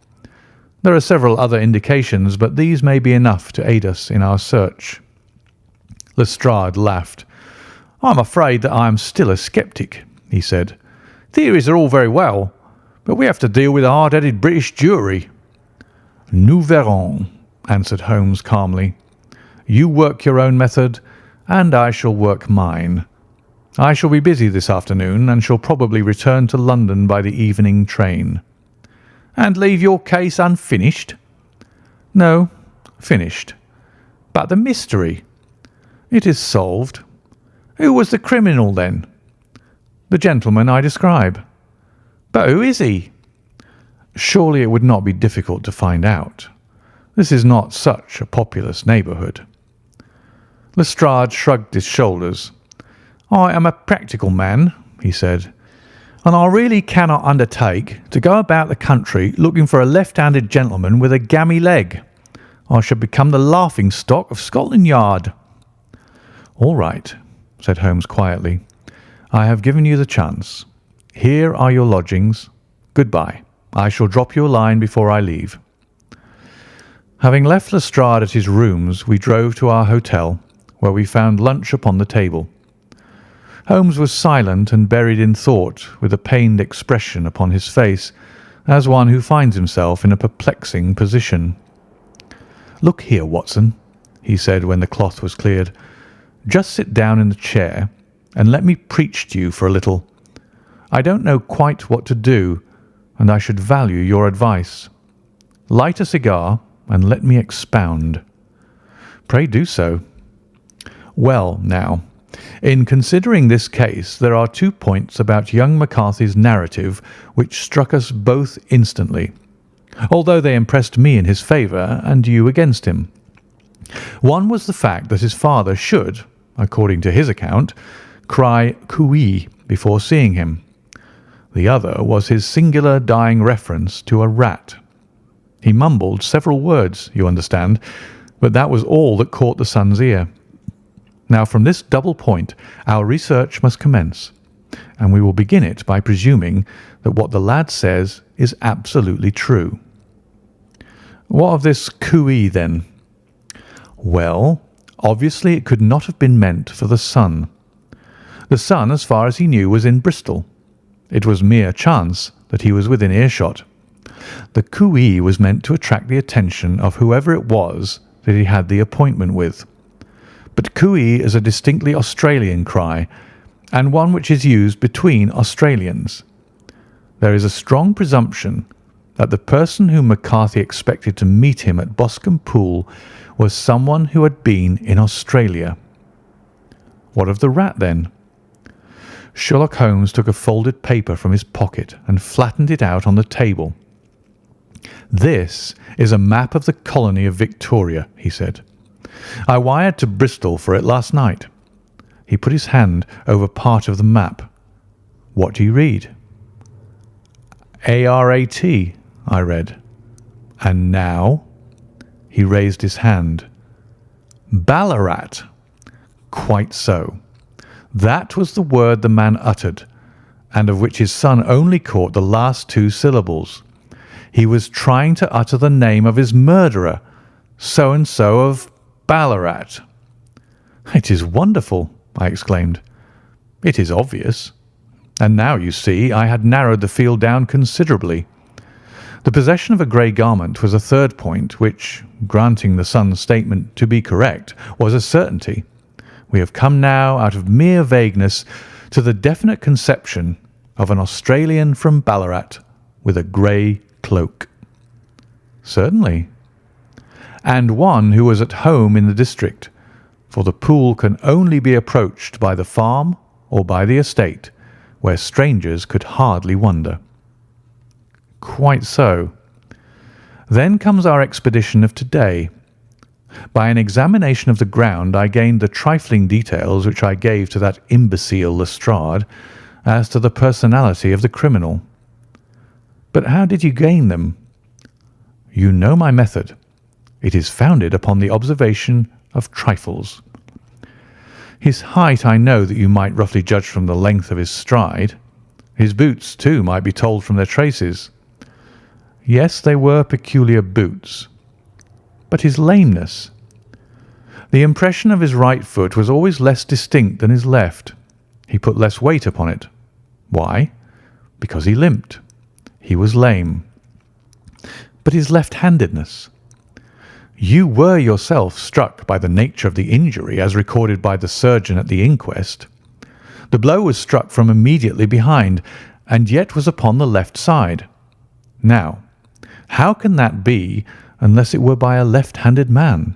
Speaker 1: There are several other indications, but these may be enough to aid us in our search." Lestrade laughed. "I'm afraid that I am still a sceptic," he said. "Theories are all very well, but we have to deal with a hard-headed British jury." "Nous verrons," answered Holmes calmly. "You work your own method, and I shall work mine. I shall be busy this afternoon, and shall probably return to London by the evening train." "And leave your case unfinished?" "No, finished." "But the mystery?" "It is solved." "Who was the criminal, then?" "The gentleman I describe." "But who is he?" "Surely it would not be difficult to find out. This is not such a populous neighbourhood." Lestrade shrugged his shoulders. "I am a practical man," he said, "and I really cannot undertake to go about the country looking for a left-handed gentleman with a gammy leg. I should become the laughing-stock of Scotland Yard." "All right," said Holmes quietly. "I have given you the chance. Here are your lodgings. Goodbye. I shall drop you a line before I leave." Having left Lestrade at his rooms, we drove to our hotel, where we found lunch upon the table. Holmes was silent and buried in thought, with a pained expression upon his face, as one who finds himself in a perplexing position. "Look here, Watson," he said when the cloth was cleared. "Just sit down in the chair and let me preach to you for a little. I don't know quite what to do, and I should value your advice. Light a cigar and let me expound." "Pray do so." "Well, now, In considering this case, there are 2 points about young McCarthy's narrative which struck us both instantly, although they impressed me in his favour and you against him. One was the fact that his father should, according to his account, cry cooee before seeing him. The other was his singular dying reference to a rat. He mumbled several words, you understand, but that was all that caught the son's ear. Now, from this double point, our research must commence, and we will begin it by presuming that what the lad says is absolutely true. What of this cooee, then? Well, obviously it could not have been meant for the son. The son, as far as he knew, was in Bristol. It was mere chance that he was within earshot. The cooee was meant to attract the attention of whoever it was that he had the appointment with. But cooee is a distinctly Australian cry, and one which is used between Australians. There is a strong presumption that the person whom McCarthy expected to meet him at Boscombe Pool was someone who had been in Australia. What of the rat, then? Sherlock Holmes took a folded paper from his pocket and flattened it out on the table. "This is a map of the colony of Victoria," he said. "I wired to Bristol for it last night." He put his hand over part of the map. "What do you read?" "ARAT," I read. "And now?" He raised his hand. "Ballarat." "Quite so. That was the word the man uttered, and of which his son only caught the last 2 syllables. He was trying to utter the name of his murderer, so-and-so of Ballarat." "It is wonderful," I exclaimed. "It is obvious. And now, you see, I had narrowed the field down considerably. The possession of a grey garment was a third point which, granting the son's statement to be correct, was a certainty. We have come now out of mere vagueness to the definite conception of an Australian from Ballarat with a grey cloak." "Certainly." "And one who was at home in the district, for the pool can only be approached by the farm or by the estate, where strangers could hardly wander." "Quite so. Then comes our expedition of today. By an examination of the ground, I gained the trifling details which I gave to that imbecile Lestrade as to the personality of the criminal." "But how did you gain them?" "You know my method. It is founded upon the observation of trifles. His height I know that you might roughly judge from the length of his stride. His boots, too, might be told from their traces." "Yes, they were peculiar boots." "But his lameness?" "The impression of his right foot was always less distinct than his left. He put less weight upon it. Why? Because he limped. He was lame." "But his left-handedness?" "You were yourself struck by the nature of the injury as recorded by the surgeon at the inquest. The blow was struck from immediately behind, and yet was upon the left side. Now, how can that be unless it were by a left-handed man?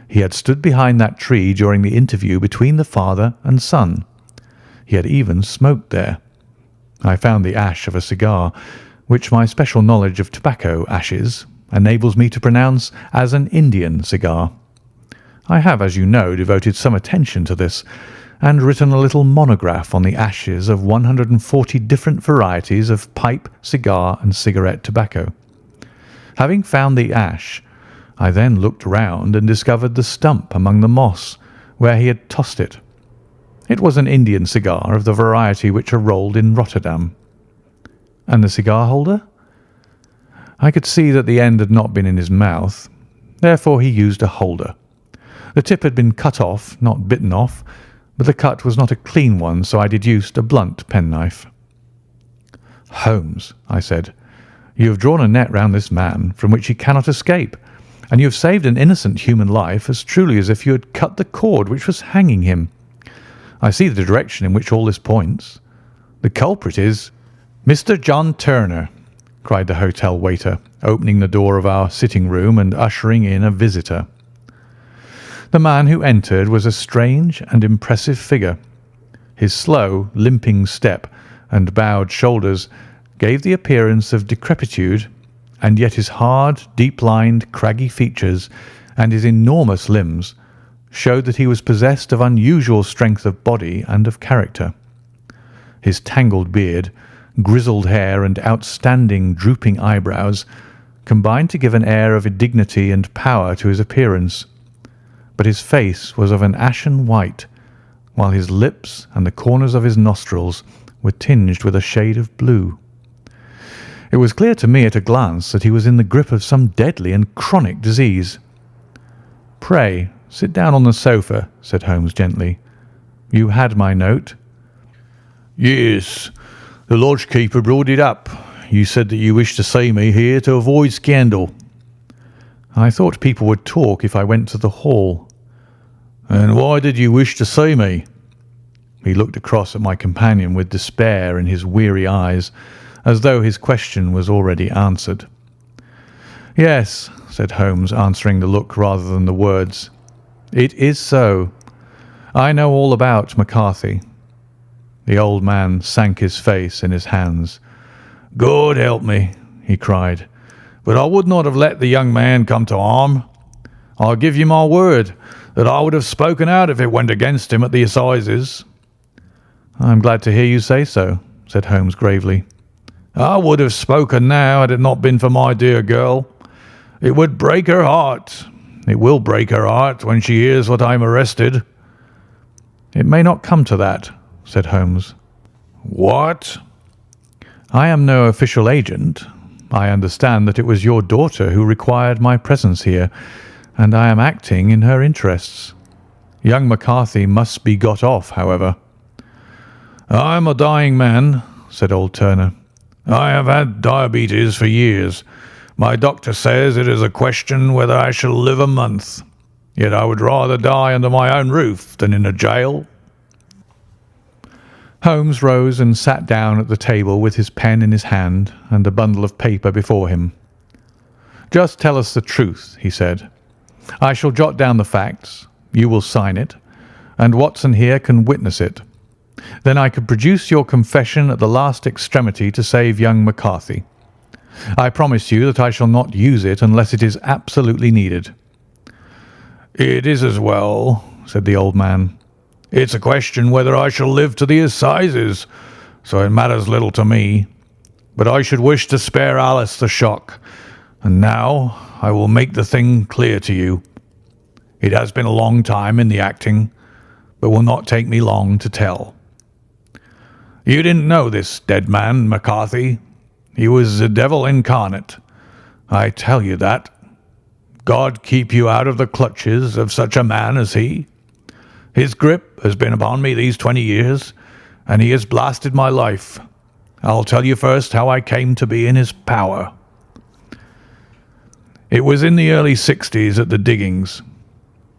Speaker 1: He had stood behind that tree during the interview between the father and son. He had even smoked there. I found the ash of a cigar, which my special knowledge of tobacco ashes enables me to pronounce as an Indian cigar. I have, as you know, devoted some attention to this, and written a little monograph on the ashes of 140 different varieties of pipe, cigar, and cigarette tobacco. Having found the ash, I then looked round and discovered the stump among the moss where he had tossed it. It was an Indian cigar of the variety which are rolled in Rotterdam." "And the cigar holder?" "I could see that the end had not been in his mouth. Therefore he used a holder. The tip had been cut off, not bitten off, but the cut was not a clean one, so I deduced a blunt penknife." "Holmes," I said, "you have drawn a net round this man from which he cannot escape, and you have saved an innocent human life as truly as if you had cut the cord which was hanging him. I see the direction in which all this points. The culprit is—" "Mr. John Turner," cried the hotel waiter, opening the door of our sitting-room and ushering in a visitor. The man who entered was a strange and impressive figure. His slow, limping step and bowed shoulders gave the appearance of decrepitude, and yet his hard, deep-lined, craggy features and his enormous limbs showed that he was possessed of unusual strength of body and of character. His tangled beard, grizzled hair, and outstanding drooping eyebrows combined to give an air of dignity and power to his appearance, but his face was of an ashen white, while his lips and the corners of his nostrils were tinged with a shade of blue. It was clear to me at a glance that he was in the grip of some deadly and chronic disease. "Pray, sit down on the sofa," said Holmes gently. "You had my note?" "Yes. The lodge-keeper brought it up. You said that you wished to see me here to avoid scandal." "I thought people would talk if I went to the hall." "And why did you wish to see me?" He looked across at my companion with despair in his weary eyes, as though his question was already answered. "Yes," said Holmes, answering the look rather than the words. "It is so. I know all about McCarthy." The old man sank his face in his hands. "God help me," he cried, "but I would not have let the young man come to harm. I give you my word that I would have spoken out if it went against him at the assizes." "I am glad to hear you say so," said Holmes gravely. "I would have spoken now had it not been for my dear girl. It would break her heart. It will break her heart when she hears what I am arrested." "It may not come to that," said Holmes. "What?" "I am no official agent. I understand that it was your daughter who required my presence here, and I am acting in her interests. Young McCarthy must be got off, however." "I am a dying man," said old Turner. "I have had diabetes for years. My doctor says it is a question whether I shall live a month. Yet I would rather die under my own roof than in a jail." Holmes rose and sat down at the table with his pen in his hand and a bundle of paper before him. "Just tell us the truth," he said. "I shall jot down the facts, you will sign it, and Watson here can witness it. Then I could produce your confession at the last extremity to save young McCarthy. I promise you that I shall not use it unless it is absolutely needed." "It is as well," said the old man. "It's a question whether I shall live to the assizes, so it matters little to me. But I should wish to spare Alice the shock, and now I will make the thing clear to you. It has been a long time in the acting, but will not take me long to tell. You didn't know this dead man, McCarthy. He was the devil incarnate. I tell you that. God keep you out of the clutches of such a man as he. His grip has been upon me these 20 years, and he has blasted my life. I'll tell you first how I came to be in his power. It was in the early 60s at the diggings.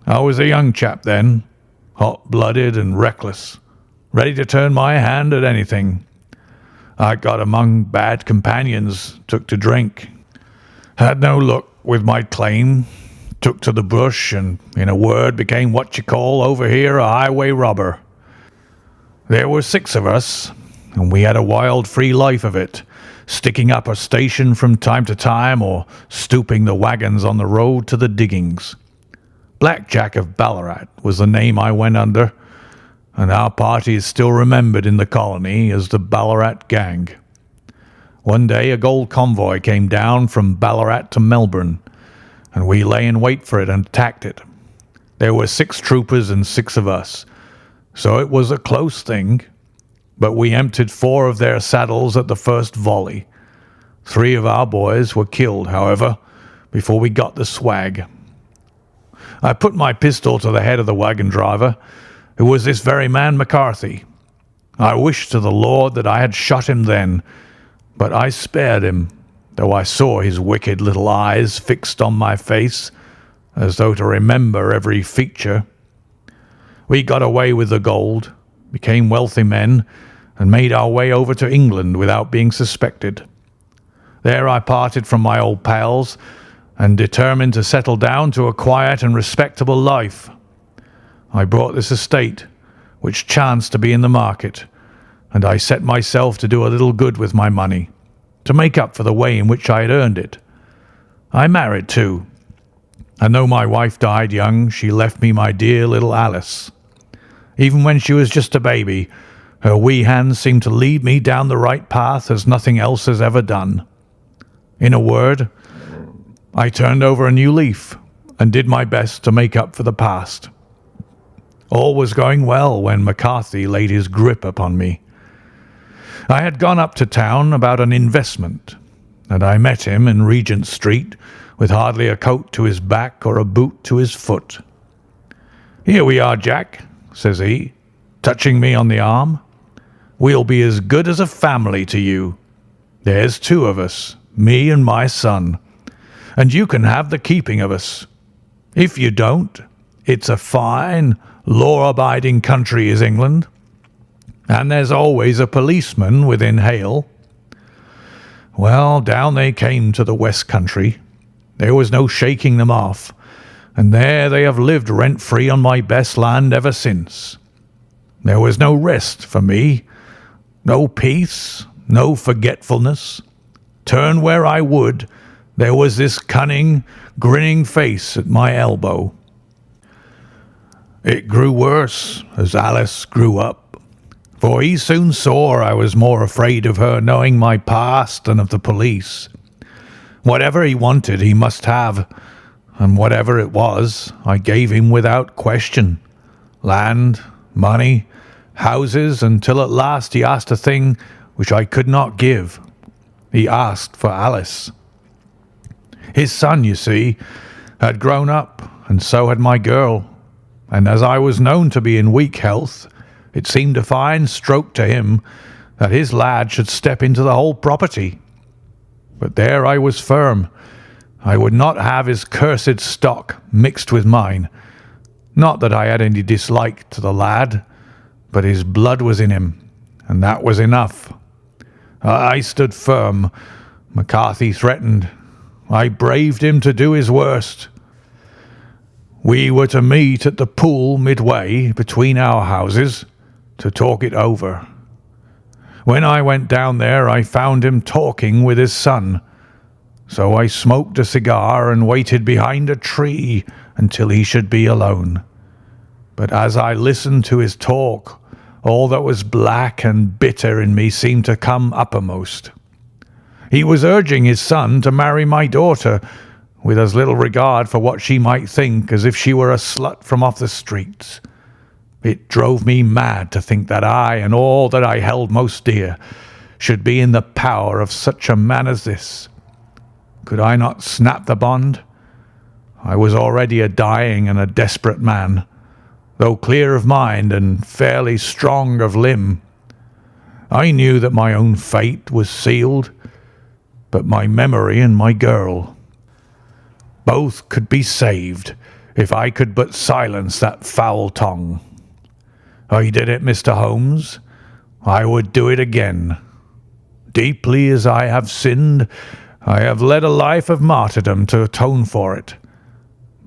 Speaker 1: I was a young chap then, hot-blooded and reckless, ready to turn my hand at anything. I got among bad companions, took to drink, had no luck with my claim, took to the bush, and, in a word, became what you call over here a highway robber. There were 6 of us, and we had a wild, free life of it, sticking up a station from time to time or stooping the wagons on the road to the diggings. Black Jack of Ballarat was the name I went under, and our party is still remembered in the colony as the Ballarat Gang. One day a gold convoy came down from Ballarat to Melbourne, and we lay in wait for it and attacked it. There were 6 troopers and 6 of us, so it was a close thing, but we emptied 4 of their saddles at the first volley. 3 of our boys were killed, however, before we got the swag. I put my pistol to the head of the wagon driver, who was this very man McCarthy. I wished to the Lord that I had shot him then, but I spared him, though I saw his wicked little eyes fixed on my face, as though to remember every feature. We got away with the gold, became wealthy men, and made our way over to England without being suspected. There I parted from my old pals and determined to settle down to a quiet and respectable life, I bought this estate, which chanced to be in the market, and I set myself to do a little good with my money, to make up for the way in which I had earned it. I married too, and though my wife died young, she left me my dear little Alice. Even when she was just a baby, her wee hands seemed to lead me down the right path as nothing else has ever done. In a word, I turned over a new leaf and did my best to make up for the past. All was going well when McCarthy laid his grip upon me. I had gone up to town about an investment, and I met him in Regent Street with hardly a coat to his back or a boot to his foot. "Here we are, Jack," says he, touching me on the arm. "We'll be as good as a family to you. There's two of us, me and my son, and you can have the keeping of us. If you don't, it's a fine, law-abiding country is England, and there's always a policeman within hail." Well, down they came to the West Country. There was no shaking them off, and there they have lived rent-free on my best land ever since. There was no rest for me, no peace, no forgetfulness. Turn where I would, there was this cunning, grinning face at my elbow. It grew worse as Alice grew up, for he soon saw I was more afraid of her knowing my past than of the police. Whatever he wanted he must have, and whatever it was I gave him without question. Land, money, houses, until at last he asked a thing which I could not give. He asked for Alice. His son, you see, had grown up, and so had my girl, and as I was known to be in weak health, it seemed a fine stroke to him that his lad should step into the whole property. But there I was firm. I would not have his cursed stock mixed with mine. Not that I had any dislike to the lad, but his blood was in him, and that was enough. I stood firm. McCarthy threatened. I braved him to do his worst. We were to meet at the pool midway between our houses to talk it over. When I went down there, I found him talking with his son. So I smoked a cigar and waited behind a tree until he should be alone. But as I listened to his talk, all that was black and bitter in me seemed to come uppermost. He was urging his son to marry my daughter, with as little regard for what she might think as if she were a slut from off the streets. It drove me mad to think that I and all that I held most dear should be in the power of such a man as this. Could I not snap the bond? I was already a dying and a desperate man, though clear of mind and fairly strong of limb. I knew that my own fate was sealed, but my memory and my girl, both could be saved if I could but silence that foul tongue. I did it, Mr. Holmes. I would do it again. Deeply as I have sinned, I have led a life of martyrdom to atone for it.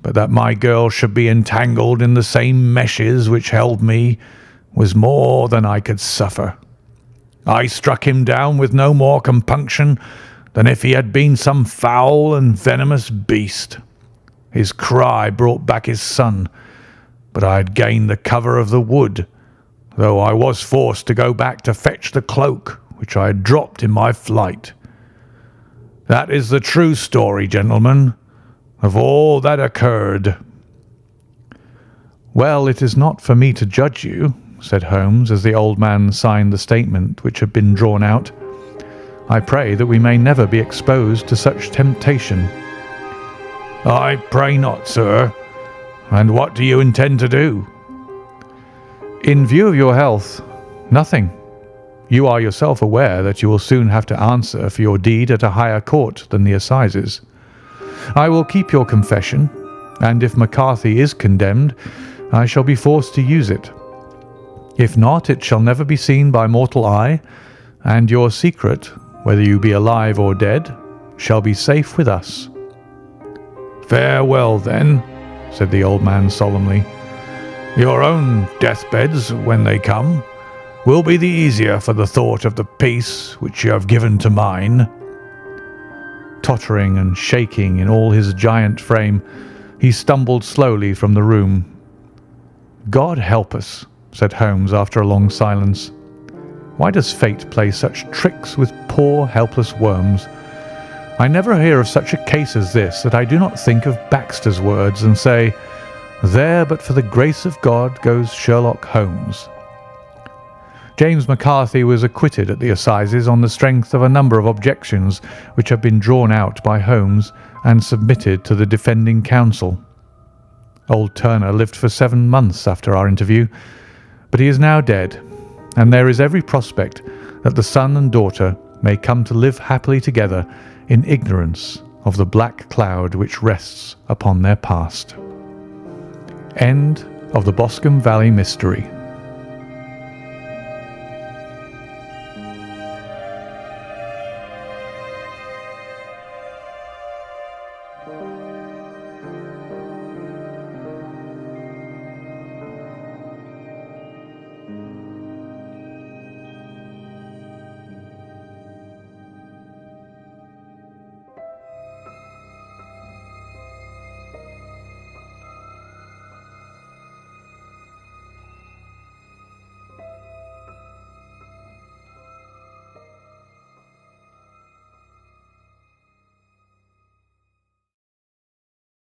Speaker 1: But that my girl should be entangled in the same meshes which held me was more than I could suffer. I struck him down with no more compunction than if he had been some foul and venomous beast. His cry brought back his son, but I had gained the cover of the wood, though I was forced to go back to fetch the cloak which I had dropped in my flight. That is the true story, gentlemen, of all that occurred.
Speaker 2: "Well, it is not for me to judge you," said Holmes, as the old man signed the statement which had been drawn out. "I pray that we may never be exposed to such temptation."
Speaker 1: "I pray not, sir. And what do you intend to do?"
Speaker 2: "In view of your health, nothing. You are yourself aware that you will soon have to answer for your deed at a higher court than the assizes. I will keep your confession, and if McCarthy is condemned, I shall be forced to use it. If not, it shall never be seen by mortal eye, and your secret, whether you be alive or dead, shall be safe with us."
Speaker 1: "Farewell, then," said the old man solemnly.
Speaker 2: Your own deathbeds, when they come, will be the easier for the thought of the peace which you have given to mine." Tottering and shaking in all his giant frame, he stumbled slowly from the room. "God help us," said Holmes after a long silence. "Why does fate play such tricks with poor helpless worms? I never hear of such a case as this that I do not think of Baxter's words and say, 'There but for the grace of God goes Sherlock Holmes.'" James McCarthy was acquitted at the assizes on the strength of a number of objections which had been drawn out by Holmes and submitted to the defending counsel. Old Turner lived for 7 months after our interview, but he is now dead, and there is every prospect that the son and daughter may come to live happily together in ignorance of the black cloud which rests upon their past. End of the Boscombe Valley Mystery.